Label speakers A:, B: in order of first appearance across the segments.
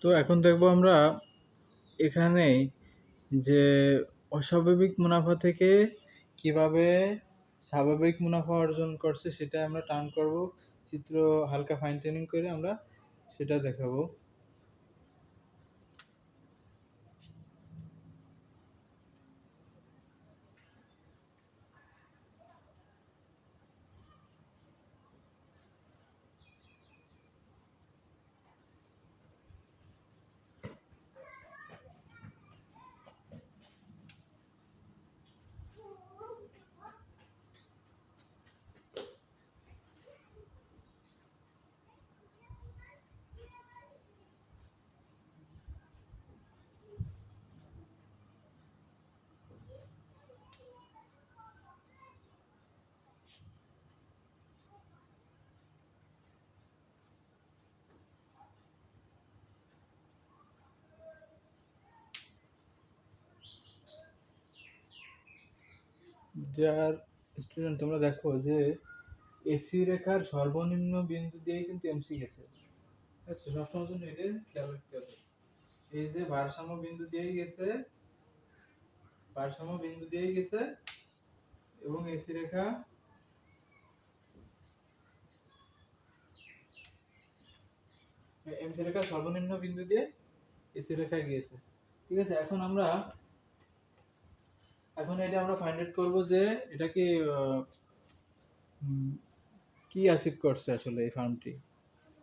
A: তো এখন দেখবো আমরা এখানে যে অস্বাভাবিক মুনাফা থেকে কিভাবে স্বাভাবিক মুনাফা অর্জন করছে সেটা আমরা টার্ন করব, চিত্র হালকা ফাইন টিউনিং করে আমরা সেটা দেখাবো। যার স্টুডেন্ট তোমরা দেখো যে এসি রেখার সর্বনিম্ন বিন্দু দিয়েই কিন্তু এমসি গেছে। আচ্ছা, সবসময়ের জন্য এটা খেয়াল রাখতে হবে। এই যে ভারসাম্য বিন্দু দিয়েই গেছে, ভারসাম্য বিন্দু দিয়েই গেছে এবং এসি রেখা এমসি রেখার সর্বনিম্ন বিন্দু দিয়ে এসি রেখায় গিয়েছে। ঠিক আছে, এখন এটা আমরা ফাইন্ড আউট করব যে এটা কি কি অ্যাচিভ করছে আসলে এই ফার্মটি,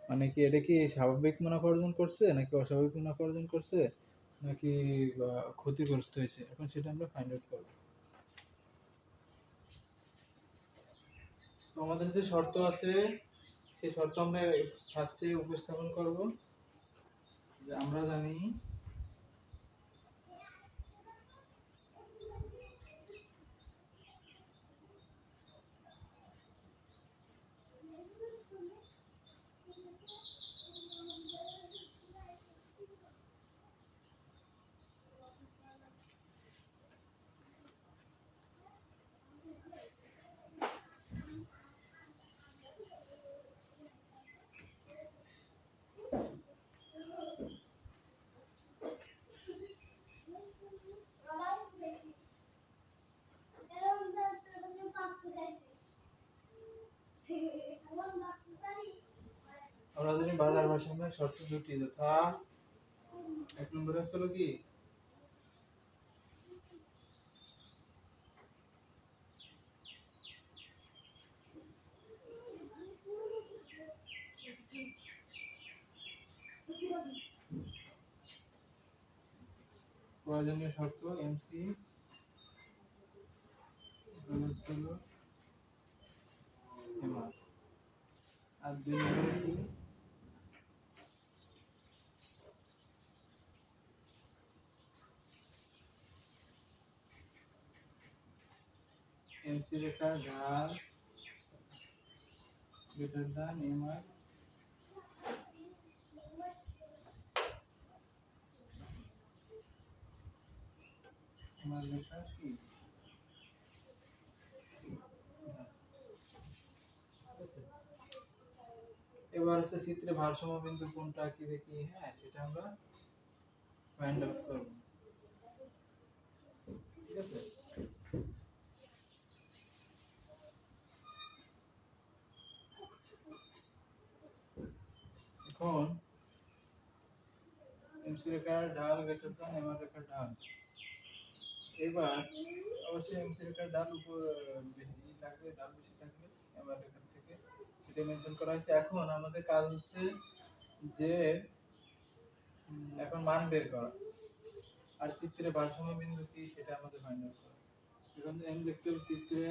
A: মানে কি এটা কি স্বাভাবিক মুনাফা অর্জন করছে নাকি অস্বাভাবিক মুনাফা অর্জন করছে নাকি ক্ষতিগ্রস্ত হয়েছে, এখন সেটা আমরা ফাইন্ড আউট করব। তো আমাদের যে শর্ত আছে সেই শর্ত আমরা ফার্স্টে উপস্থাপন করব যে আমরা জানি আমরা জানি বাজার ভারসাম্যের শর্ত দুটি, যথা এক নম্বরে হলো কি প্রয়োজনীয় শর্ত এমসি হলো এমআর, আর দুই নম্বরে কি এমসি রেখার ঢাল গ্রেটার দ্যান এমআর, এমআর রেখা কি। এবার হচ্ছে চিত্রে ভারসাম্য বিন্দু কোনটা কি দেখি, হ্যাঁ সেটা আমরা ফাইন্ড আউট করব। ঠিক আছে, এখন এমসি রেখার ঢাল গ্রেটার দ্যান এমআর রেখার ঢাল। এবার অবশ্যই এমসি রেখার ঢাল উপর বেশি থাকবে, ঢাল বেশি থাকবে এমআর রেখার থেকে, সেটা মেনশন করা হয়েছে। এখন আমাদের কাজ হচ্ছে যে এখন মান বের করা, আর চিত্রে ভারসাম্য বিন্দু কি সেটা আমাদের ফাইন্ড আউট করা। এখন আমি লিখতে হবে চিত্রে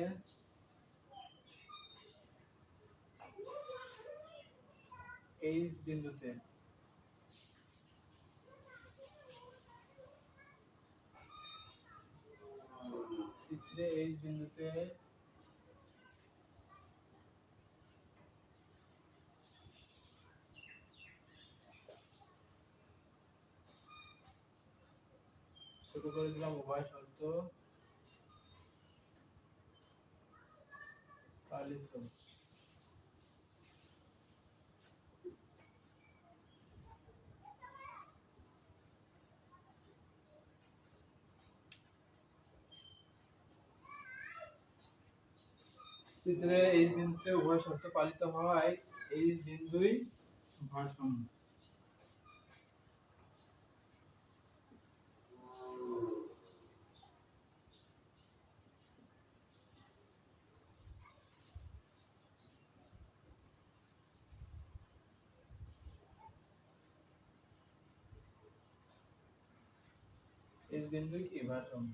A: এইচ বিন্দুতে এইচ বিন্দুতে ছোট করে দিলাম উভয় শর্ত পালিত। চিত্রে এই বিন্দুতে উভয় শর্ত পালিত হওয়ায় এই বিন্দুই ভারসাম্য। এই বিন্দুই কি ভারসাম্য।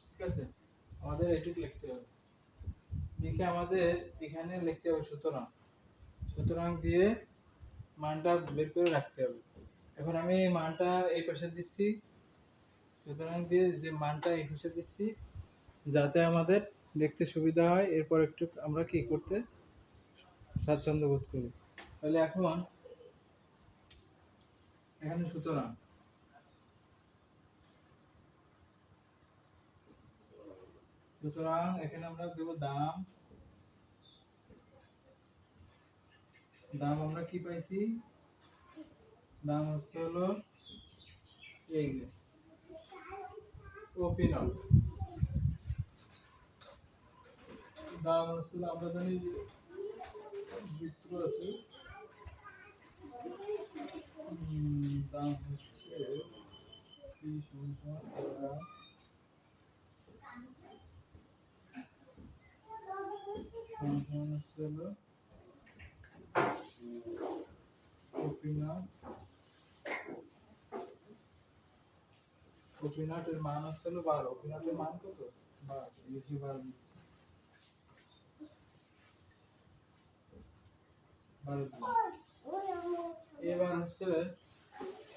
A: ঠিক আছে, আমাদের এটুকু লিখতে হবে। লিখে আমাদের এখানে লিখতে হবে সুতরাং, সুতরাং দিয়ে মানটা বের করে রাখতে হবে। এখন আমি মানটা এই পাশে দিচ্ছি, সুতরাং দিয়ে যে মানটা এই পাশে দিচ্ছি যাতে আমাদের দেখতে সুবিধা হয়, এরপর একটু আমরা কি করতে স্বাচ্ছন্দ্য বোধ করি। তাহলে এখন এখানে সুতরাং এখানে আমরা দেব দাম। দাম আমরা কি পাইছি, দাম হচ্ছে হলো এই যে ওপি নট। দাম হচ্ছে আমরা জানি যে সূত্র আছে, দাম হচ্ছে কি সমান হচ্ছে হলো ওপিনাটের মান হচ্ছে হলো 12। ওপিনাটের মান কত? 12। লিখি 12 দিচ্ছি, 12 এবার হচ্ছে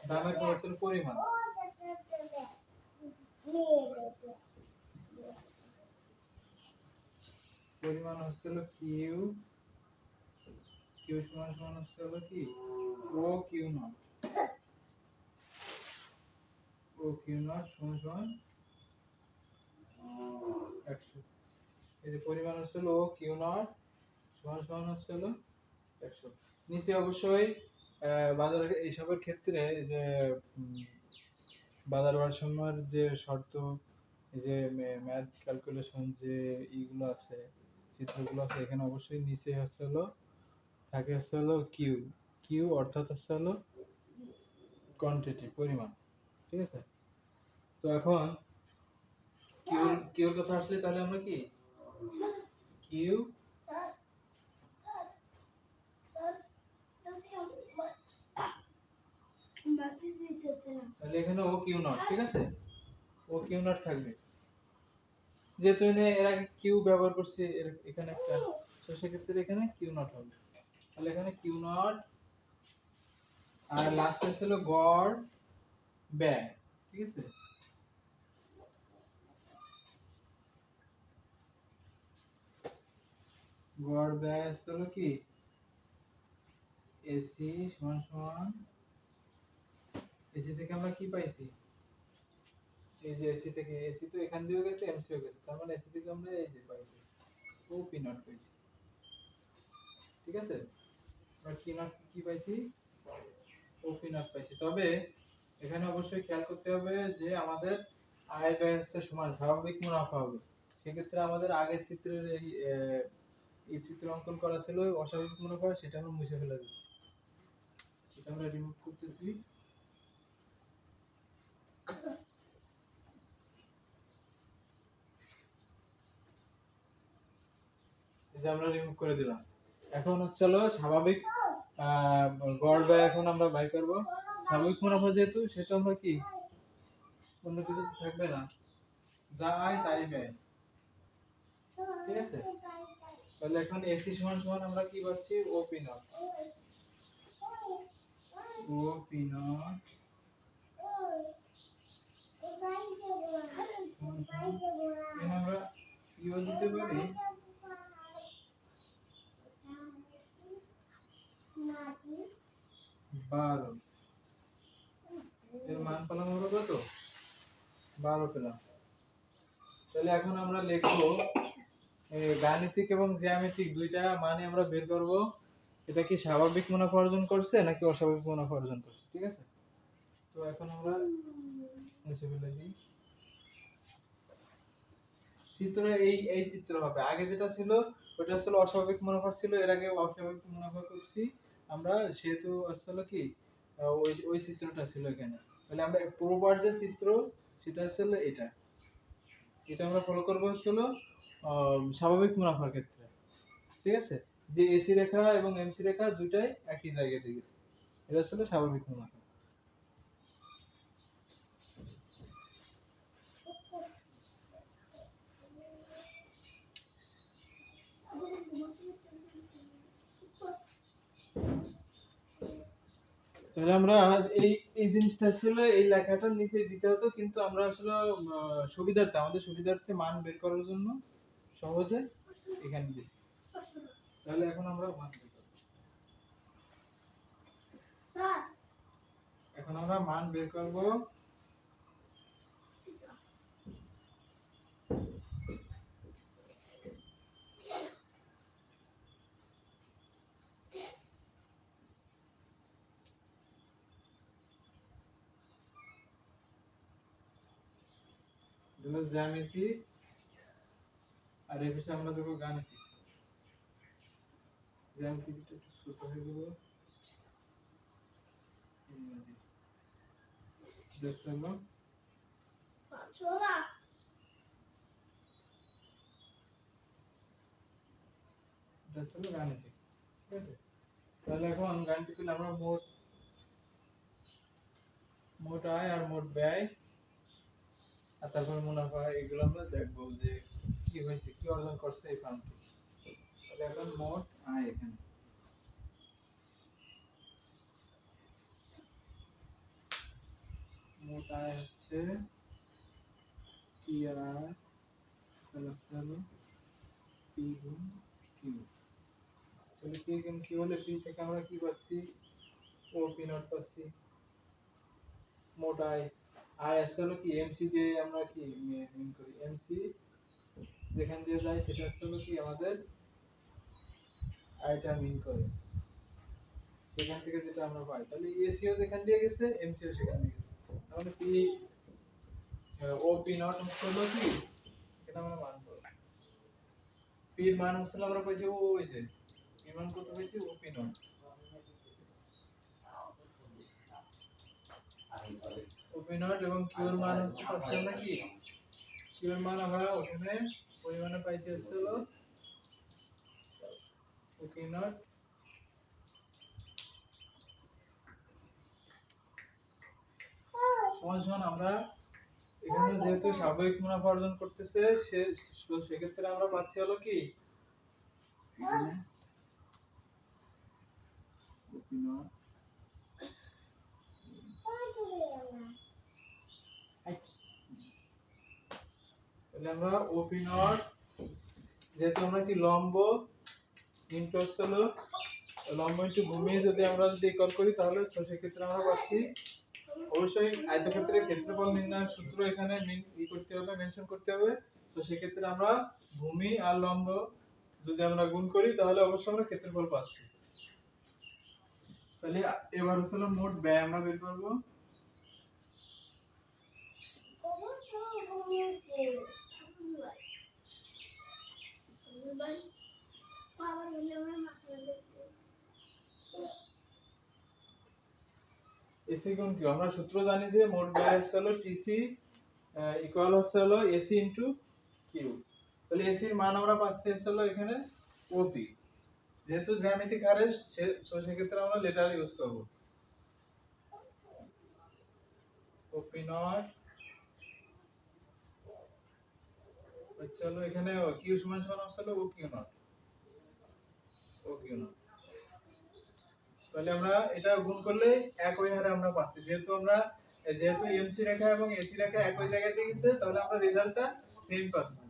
A: দামের পর হচ্ছে পরিমাণ। পরিমাণ হচ্ছে হলো কিউ, কিউ সমান সমান হচ্ছে হলো কি ও কিউ নট। ও কিউ নট সমান সমান 100। এই যে পরিমাণ হচ্ছে হলো ও কিউ নট সমান সমান হচ্ছে হলো 100। নিচে অবশ্যই বাজারের এইসবের ক্ষেত্রে যে বাজার ভারসাম্যের যে শর্ত, এই যে ম্যাথ ক্যালকুলেশন যে এইগুলো আছে, চিত্রগুলো আছে, এখানে অবশ্যই নিচে হচ্ছে হলো থাকে হচ্ছে হলো কিউ। কিউ অর্থাৎ হচ্ছে হলো কোয়ান্টিটি, পরিমাণ। ঠিক আছে, তো এখন কিউর কথা আসলে তাহলে আমরা কি কিউ তাহলে এখানে ও কিউ নট। ঠিক আছে, ও কিউ নট থাকবে, যেহেতু এর আগে কিউ ব্যবহার করছি এখানে একটা, তো সেক্ষেত্রে এখানে কিউ নট হবে। তাহলে এখানে কিউ নট আর লাস্টে ছিল গড় ব্যয়। ঠিক আছে, গড় ব্যয় হলো কি এসি সমান সমান, এসি থেকে আমরা কি পাইছি, এই যে এসি থেকে, এসি তো এখান দিয়েও গেছে এমসিও গেছে, তার মানে এসি থেকে আমরা এই যে পাইছি ও পি নট পাইছি। ঠিক আছে, আমরা কি নট কি পাইছি, ও পি নট পাইছি। তবে এখানে অবশ্যই খেয়াল করতে হবে যে আমাদের আয় ব্যয় হচ্ছে সমান, স্বাভাবিক মুনাফা হবে। সেক্ষেত্রে আমাদের আগের চিত্রের এই চিত্র অঙ্কন করা ছিল অস্বাভাবিক মুনাফা, সেটা আমরা মুছে ফেলে দিচ্ছি, সেটা আমরা রিমুভ করতেছি। যে আমরা রিমুভ করে দিলাম। এখন হচ্ছে হলো স্বাভাবিক গড় ব্যয় এখন আমরা বাই করব। স্বাভাবিক মুনাফা যেহেতু, সেটা আমরা কি অন্য কিছু থাকবে না, যা আয় তাই ব্যয়। ঠিক আছে, তাহলে এখন এসি সমান সমান আমরা কি পাচ্ছি O P naught. O P naught আমরা ইও দিতে পারি, বারো। এর মান পেলাম আমরা কত, 12 পেলাম। তাহলে এখন আমরা লিখবো গাণিতিক এবং জ্যামিতিক দুইটা মানে আমরা বের করব এটা কি স্বাভাবিক মুনাফা অর্জন করছে নাকি অস্বাভাবিক মুনাফা অর্জন করছে। ঠিক আছে, তো এখন আমরা মুছে ফেলে দিই। চিত্র এই চিত্র হবে। আগে যেটা ছিল ওটা আসলে অস্বাভাবিক মুনাফা ছিল, এর আগে অস্বাভাবিক মুনাফা করছি আমরা, সেহেতু আসলে কি ওই ওই চিত্রটা ছিল এখানে। তাহলে আমরা পূর্ববার যে চিত্র সেটা আসলে এটা আমরা ফলো করবো হলো স্বাভাবিক মুনাফার ক্ষেত্রে। ঠিক আছে, যে এসি রেখা এবং এমসি রেখা দুটাই একই জায়গাতে গেছে, এটা আসলে স্বাভাবিক মুনাফা। তাহলে আমরা এই এই জিনিসটা ছিল এই লেখাটার নিচে দিতে হতো, কিন্তু আমরা আসলে সুবিধার্থে, আমাদের সুবিধার্থে মান বের করার জন্য সহজে এখানে দিচ্ছি। তাহলে এখন আমরা মান বের করব। এখন আমরা মান বের করব। জ্যামিতি, আর এই বিষয়ে আমরা দেখব গাণিতিক। জ্যামিতিটা একটু ছোট হয়ে গেল, গাণিতিক। ঠিক আছে, তাহলে এখন গাণিতিক হলে আমরা মোট আয় আর মোট ব্যয় আর তারপর মুনাফা, এগুলো আমরা দেখবো যে কি হয়েছে, কি অর্জন করছে এই ফার্মটি। তাহলে এখন মোট আয়, এখানে মোট আয় হচ্ছে পি আর প্লাস হলো পি গুণ কিউ। তাহলে পি গুণ কিউ হলে পি থেকে আমরা কি পাচ্ছি, ও পি নট পাচ্ছি। মোট আয়, আর এস হলো কি এমসি দিয়ে আমরা কি মিন করি, এমসি যেখান দিয়ে যায় সেটা হলো কি আমাদের আয়টা মিন করে, সেখান থেকে যেটা আমরা পাই। তাহলে এসিও যেখান দিয়ে গেছে এমসিও সেখান দিয়ে গেছে, তাহলে পি ও পি নট হলো কি, এটা আমরা মান করব। পি এর মান হচ্ছে আমরা পাইছি ও, ওই যে পি মান কত পাইছি, O P naught. O P naught এবং কিউ এর মান হচ্ছে পাচ্ছি আমরা কি, কিউ এর মান আমরা ওখানে পরিমাণে পাইছি হচ্ছে হলো ও পি নট সমান আমরা এখানে যেহেতু স্বাভাবিক মুনাফা অর্জন করতেছে সেক্ষেত্রে আমরা পাচ্ছি হলো কি তাহলে আমরা ওপি নট, যেহেতু আমরা কি লম্ব ইনটু হলো লম্ব ইনটু ভূমি যদি আমরা ইকুয়াল করি, তাহলে সেক্ষেত্রে আমরা পাচ্ছি অবশ্যই আয়তক্ষেত্রের ক্ষেত্রফল নির্ণয়ের সূত্র এখানে করতে হবে, মেনশন করতে হবে। তো সেক্ষেত্রে আমরা ভূমি আর লম্ব যদি আমরা গুণ করি তাহলে অবশ্যই আমরা ক্ষেত্রফল পাচ্ছি। তাহলে এবার হলো মোট ব্যয় আমরা বের করব। এসি গুণ কিউ, আমরা সূত্র জানি যে মোট ব্যয় হলো টিসি ইকুয়াল হলো এসি ইনটু কিউ। তাহলে এসি এর মান আমরা পাচ্ছি হলো এখানে ওপি, যেহেতু জ্যামিতিক হারে সেক্ষেত্রে আমরা লেটার ইউজ করব, ওপি নট চলো এখানে কিউ সমান সমান হলো ও কিউ নট, ও কিউ নট। তাহলে আমরা এটা গুণ করলে একই হারে আমরা পাচ্ছি, যেহেতু এমসি রেখা এবং এসি রেখা একই জায়গায় দিয়ে গেছে, তাহলে আমরা রেজাল্টটা সেম পাচ্ছি।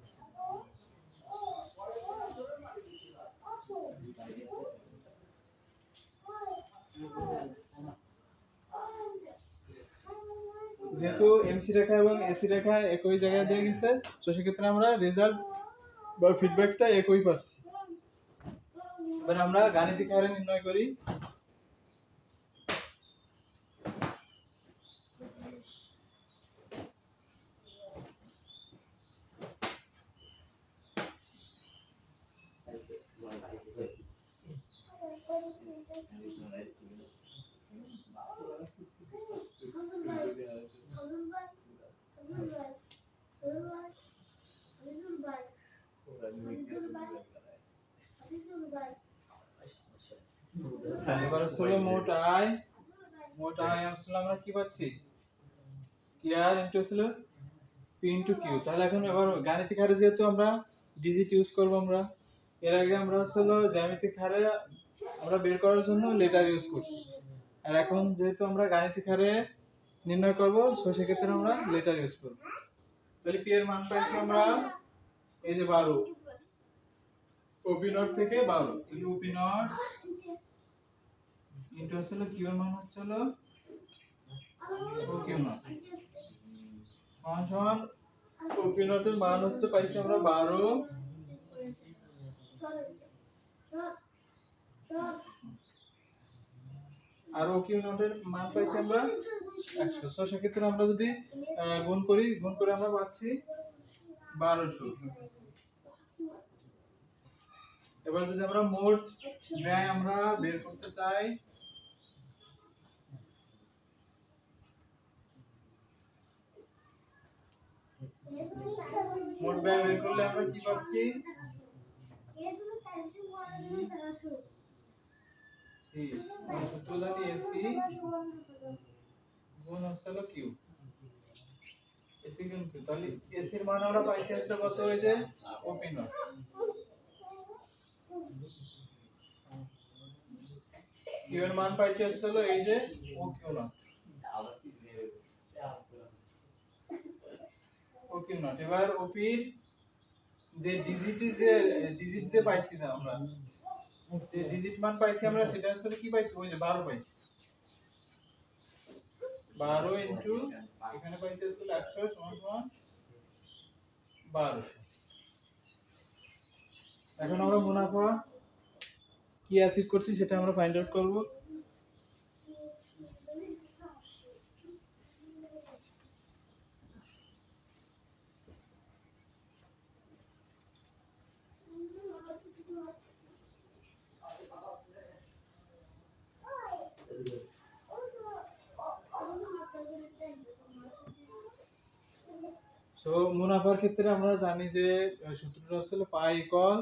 A: যেহেতু এমসি রেখা এবং এসি রেখা একই জায়গায় দিয়ে গেছে, তো সেক্ষেত্রে আমরা রেজাল্ট বা ফিডব্যাকটা একই পাচ্ছি। এবার আমরা গাণিতিক হারে নির্ণয় করি। আসলে মোট আয় আসলে আমরা কি পাচ্ছি, টিআর ইনটু আসলে পি ইনটু কিউ। তাহলে এখন এবার গাণিতিক হারে যেহেতু আমরা ডিজিট ইউজ করব, আমরা এর আগে আমরা আসলে জ্যামিতিক হারে আমরা বের করার জন্য লেটার ইউজ করছি, আর এখন যেহেতু আমরা গাণিতিক হারে নির্ণয় করব, সো সেক্ষেত্রে আমরা লেটার ইউজ করব। তাহলে পি এর মান পাইছি আমরা এই যে 12, ওপি নট থেকে 12, তাহলে ওপি নট ইনটু আসলে কিউ এর মান হচ্ছে হলো ও কিউ নট সমান সমান ওপি নটের মান হচ্ছে পাইছি আমরা 12, আর ও কিউ নটের মান পাইছি আমরা 100। সো সেক্ষেত্রে আমরা যদি গুণ করে আমরা পাচ্ছি 1200। এবার যদি আমরা মোট ব্যয় আমরা বের করতে চাই, মোট ব্যয় বের করলে আমরা কি পাচ্ছি, সূত্র জানি এসি গুণ হচ্ছে হলো কিউ, এসি গুণ কিউ। তাহলে এসির মান আমরা পাইছি হচ্ছে কত, এই যে ওপি নট, কিউ এর মান পাইছি হচ্ছে হলো এই যে ও কিউ নট, ও কিউ নট। এবার ওপির যে ডিজিট যে পাইছি না আমরা, যে ডিজিট মান পাইছি আমরা, সেটা আসলে কি পাইছি, ওই যে 12 পাইছি, 12 ইনটু এখানে পাইছি আসলে 100 সমান সমান 1200। এখন আমরা মুনাফা কি অ্যাচিভ করছি সেটা আমরা ফাইন্ড আউট করব। সো মুনাফার ক্ষেত্রে আমরা জানি যে সূত্রটা হচ্ছে পাই ইকুয়াল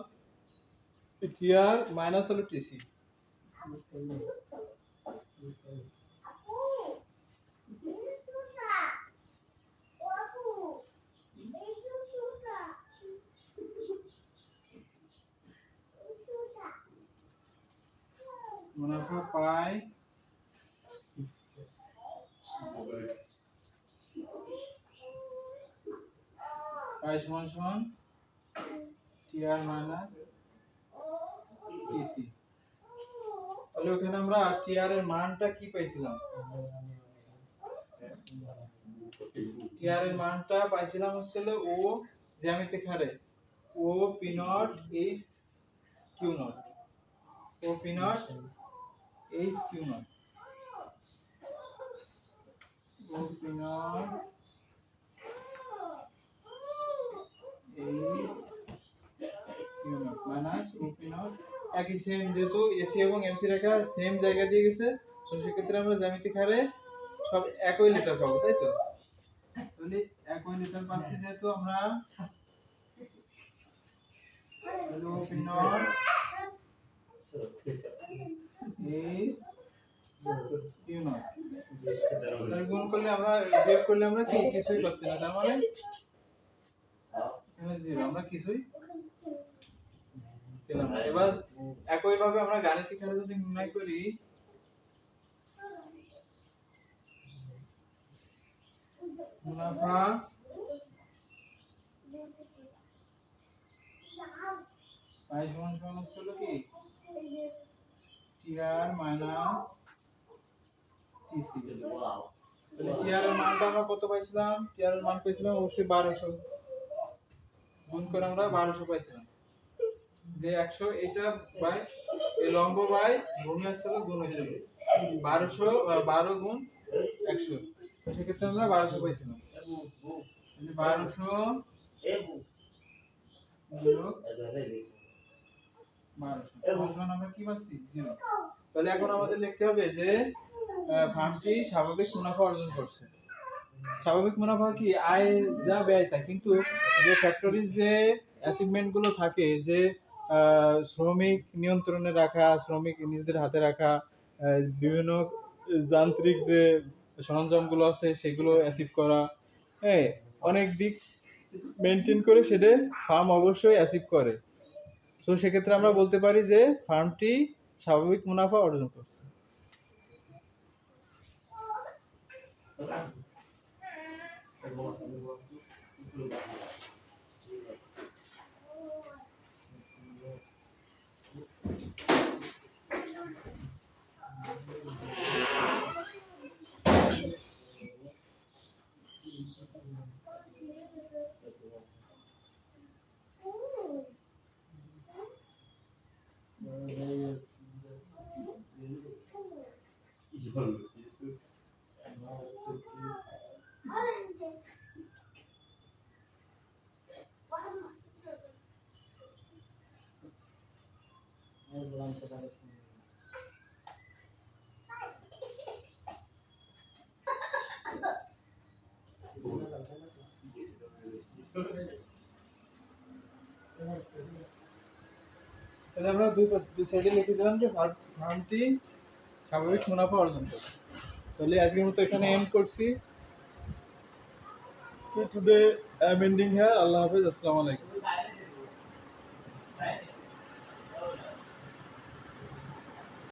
A: টিআর মাইনাস হলো টিসি। মুনাফা পাই সমান সমান টিআর মাইনাস টিসি। তাহলে ওখানে আমরা টিআর এর মানটা কি পাইছিলাম, টিআর এর মানটা পাইছিলাম হচ্ছিল ও জ্যামিতিক হারে O P naught H Q naught, O P naught H Q naught, O P naught H Q naught minus O P naught, একই সেম, যেহেতু এসি এবং এমসি রেখা সেম জায়গা দিয়ে গেছে, তো সেক্ষেত্রে আমরা জ্যামিতিক হারে সব একই লিটার পাবো, তাই তো। তাহলে একই লিটার পাচ্ছি যেহেতু আমরা, O P naught H Q naught, তাহলে গুণ করলে আমরা বিয়োগ করলে আমরা কিছুই পাচ্ছি না, তার মানে এখানে জিরো, আমরা কিছুই পেলাম না। এবার একই ভাবে আমরা গাণিতিক হারে যদি নির্ণয় করি, মুনাফা পাই সমান সমান হলো কি টিআর মাইনাস টিসি। তাহলে টিআর এর মানটা আমরা কত পাইছিলাম, টিআর এর মান পাইছিলাম অবশ্যই 1200, গুণ করে আমরা 1200 পাইছিলাম, যে 100 এটা বাই এই লম্ব বাই ভূমি আসলে গুণ হয়েছিল 1200, 12 গুণ 100, সেক্ষেত্রে আমরা 1200 পাইছিলাম। 1200 বিয়োগ 1200 আমরা কি পাচ্ছি, 0। তাহলে এখন আমাদের লিখতে হবে যে ফার্মটি স্বাভাবিক মুনাফা অর্জন করছে। স্বাভাবিক মুনাফা কি, আয় যা ব্যয় তা, কিন্তু যে ফ্যাক্টরির যে অ্যাচিভমেন্ট গুলো থাকে, যে শ্রমিক নিয়ন্ত্রণে রাখা, শ্রমিক নিজেদের হাতে রাখা, বিভিন্ন যান্ত্রিক যে সরঞ্জামগুলো আছে সেগুলো অ্যাচিভ করা, হ্যাঁ, অনেক দিক মেনটেন করে সেটা ফার্ম অবশ্যই অ্যাচিভ করে। তো সেক্ষেত্রে আমরা বলতে পারি যে ফার্মটি স্বাভাবিক মুনাফা অর্জন করছে। তাহলে আমরা দুই সাইডে লিখে দিলাম যে ফার্মটি স্বাভাবিক মুনাফা অর্জন করে। তাহলে আজকের মতো এখানে এন্ড করছি। Today I am ending here. আল্লাহ হাফেজ, আসসালামু আলাইকুম।